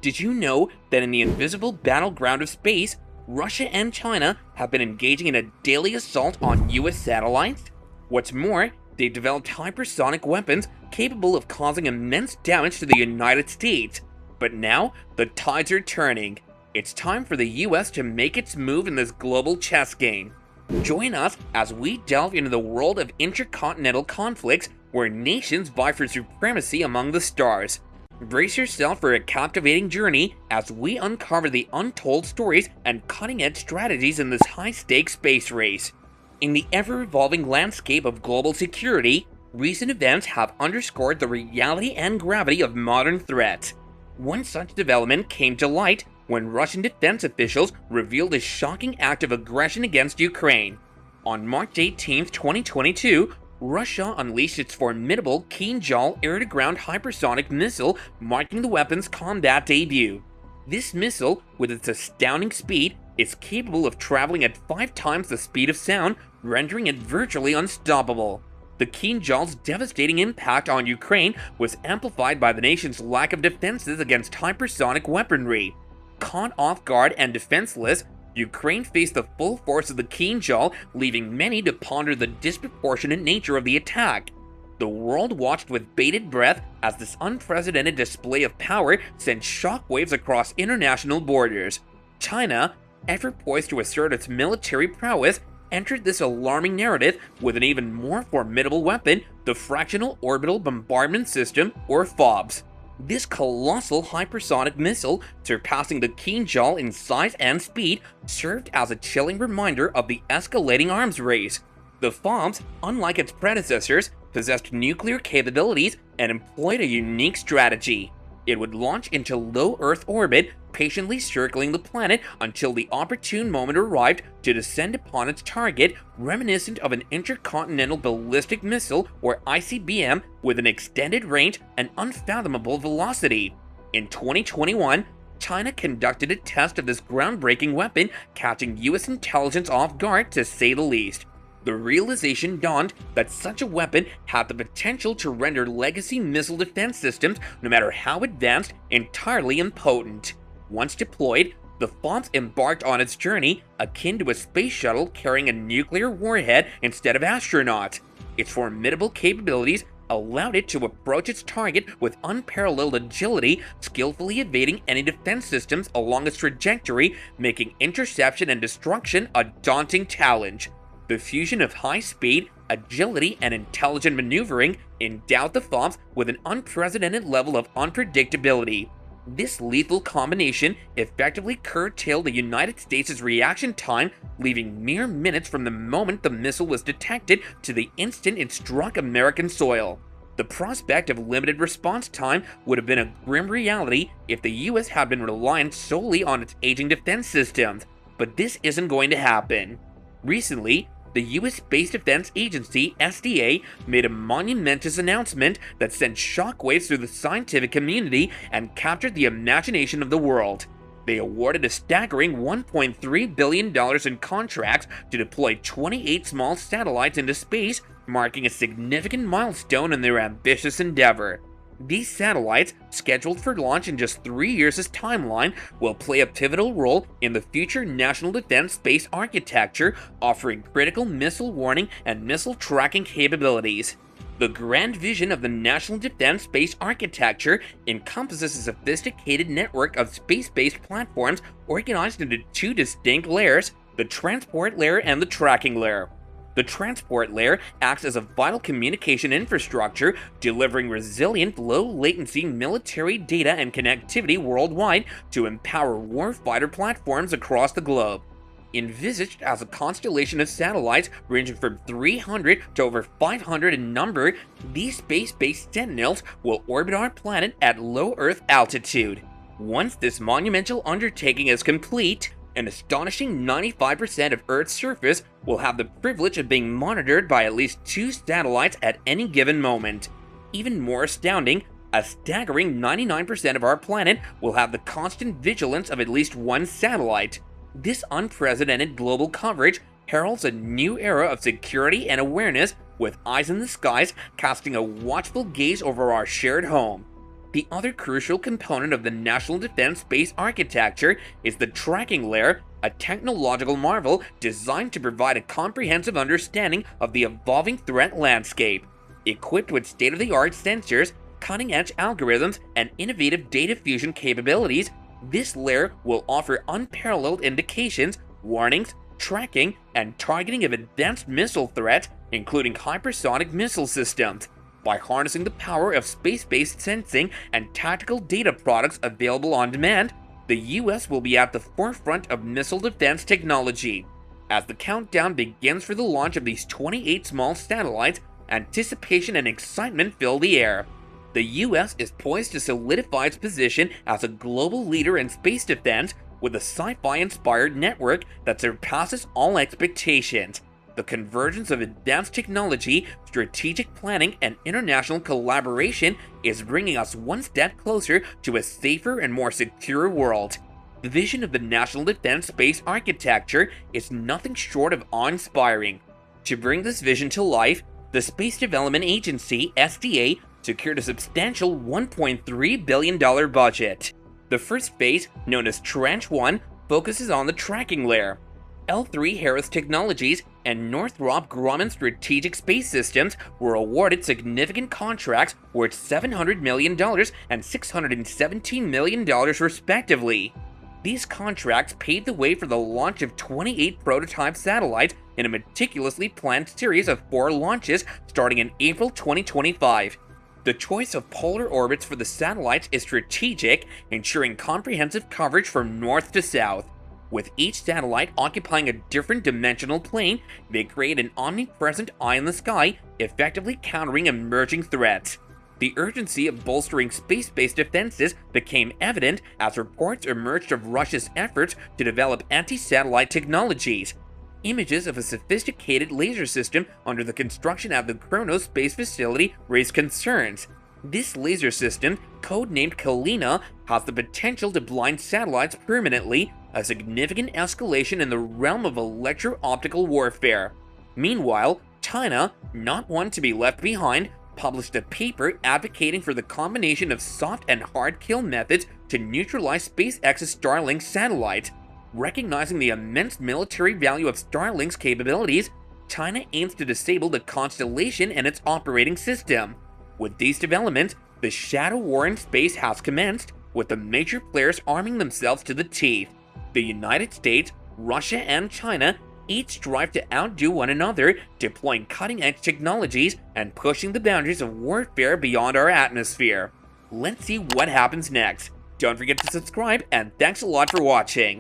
Did you know that in the invisible battleground of space, Russia and China have been engaging in a daily assault on US satellites? What's more, they've developed hypersonic weapons capable of causing immense damage to the United States. But now, the tides are turning. It's time for the US to make its move in this global chess game. Join us as we delve into the world of intercontinental conflicts where nations vie for supremacy among the stars. Brace yourself for a captivating journey as we uncover the untold stories and cutting-edge strategies in this high-stakes space race. In the ever-evolving landscape of global security, recent events have underscored the reality and gravity of modern threats. One such development came to light when Russian defense officials revealed a shocking act of aggression against Ukraine. On March 18, 2022, Russia unleashed its formidable Kinzhal air-to-ground hypersonic missile, marking the weapon's combat debut. This missile, with its astounding speed, is capable of traveling at 5 times the speed of sound, rendering it virtually unstoppable. The Kinzhal's devastating impact on Ukraine was amplified by the nation's lack of defenses against hypersonic weaponry. Caught off guard and defenseless, Ukraine faced the full force of the Kinzhal, leaving many to ponder the disproportionate nature of the attack. The world watched with bated breath as this unprecedented display of power sent shockwaves across international borders. China, ever poised to assert its military prowess, entered this alarming narrative with an even more formidable weapon, the Fractional Orbital Bombardment System, or FOBS. This colossal hypersonic missile, surpassing the Kinzhal in size and speed, served as a chilling reminder of the escalating arms race. The FOBS, unlike its predecessors, possessed nuclear capabilities and employed a unique strategy. It would launch into low Earth orbit, patiently circling the planet until the opportune moment arrived to descend upon its target, reminiscent of an intercontinental ballistic missile or ICBM with an extended range and unfathomable velocity. In 2021, China conducted a test of this groundbreaking weapon, catching US intelligence off guard to say the least. The realization dawned that such a weapon had the potential to render legacy missile defense systems, no matter how advanced, entirely impotent. Once deployed, the FOBS embarked on its journey, akin to a space shuttle carrying a nuclear warhead instead of astronauts. Its formidable capabilities allowed it to approach its target with unparalleled agility, skillfully evading any defense systems along its trajectory, making interception and destruction a daunting challenge. The fusion of high speed, agility, and intelligent maneuvering endowed the FOBS with an unprecedented level of unpredictability. This lethal combination effectively curtailed the United States' reaction time, leaving mere minutes from the moment the missile was detected to the instant it struck American soil. The prospect of limited response time would have been a grim reality if the US had been reliant solely on its aging defense systems, but this isn't going to happen. Recently, the US Space Defense Agency, SDA, made a monumentous announcement that sent shockwaves through the scientific community and captured the imagination of the world. They awarded a staggering $1.3 billion in contracts to deploy 28 small satellites into space, marking a significant milestone in their ambitious endeavor. These satellites, scheduled for launch in just 3 years' timeline, will play a pivotal role in the future national defense space architecture, offering critical missile warning and missile tracking capabilities. The grand vision of the National Defense Space Architecture encompasses a sophisticated network of space-based platforms organized into 2 distinct layers, the transport layer and the tracking layer. The transport layer acts as a vital communication infrastructure, delivering resilient, low-latency military data and connectivity worldwide to empower warfighter platforms across the globe. Envisaged as a constellation of satellites ranging from 300 to over 500 in number, these space-based sentinels will orbit our planet at low Earth altitude. Once this monumental undertaking is complete, an astonishing 95% of Earth's surface will have the privilege of being monitored by at least 2 satellites at any given moment. Even more astounding, a staggering 99% of our planet will have the constant vigilance of at least 1 satellite. This unprecedented global coverage heralds a new era of security and awareness, with eyes in the skies casting a watchful gaze over our shared home. The other crucial component of the national defense space architecture is the tracking layer, a technological marvel designed to provide a comprehensive understanding of the evolving threat landscape. Equipped with state-of-the-art sensors, cutting-edge algorithms, and innovative data fusion capabilities, this layer will offer unparalleled indications, warnings, tracking, and targeting of advanced missile threats, including hypersonic missile systems. By harnessing the power of space-based sensing and tactical data products available on demand, the US will be at the forefront of missile defense technology. As the countdown begins for the launch of these 28 small satellites, anticipation and excitement fill the air. The US is poised to solidify its position as a global leader in space defense with a sci-fi-inspired network that surpasses all expectations. The convergence of advanced technology, strategic planning, and international collaboration is bringing us one step closer to a safer and more secure world. The vision of the National Defense Space Architecture is nothing short of awe-inspiring. To bring this vision to life, the Space Development Agency, SDA, secured a substantial $1.3 billion budget. The first phase, known as Tranche 1, focuses on the tracking layer. L3 Harris Technologies and Northrop Grumman Strategic Space Systems were awarded significant contracts worth $700 million and $617 million respectively. These contracts paved the way for the launch of 28 prototype satellites in a meticulously planned series of 4 launches starting in April 2025. The choice of polar orbits for the satellites is strategic, ensuring comprehensive coverage from north to south. With each satellite occupying a different dimensional plane, they create an omnipresent eye in the sky, effectively countering emerging threats. The urgency of bolstering space-based defenses became evident as reports emerged of Russia's efforts to develop anti-satellite technologies. Images of a sophisticated laser system under the construction at the Kronos space facility raised concerns. This laser system, codenamed Kalina, has the potential to blind satellites permanently, a significant escalation in the realm of electro-optical warfare. Meanwhile, China, not one to be left behind, published a paper advocating for the combination of soft and hard kill methods to neutralize SpaceX's Starlink satellites. Recognizing the immense military value of Starlink's capabilities, China aims to disable the constellation and its operating system. With these developments, the shadow war in space has commenced, with the major players arming themselves to the teeth. The United States, Russia, and China each strive to outdo one another, deploying cutting-edge technologies and pushing the boundaries of warfare beyond our atmosphere. Let's see what happens next. Don't forget to subscribe, and thanks a lot for watching.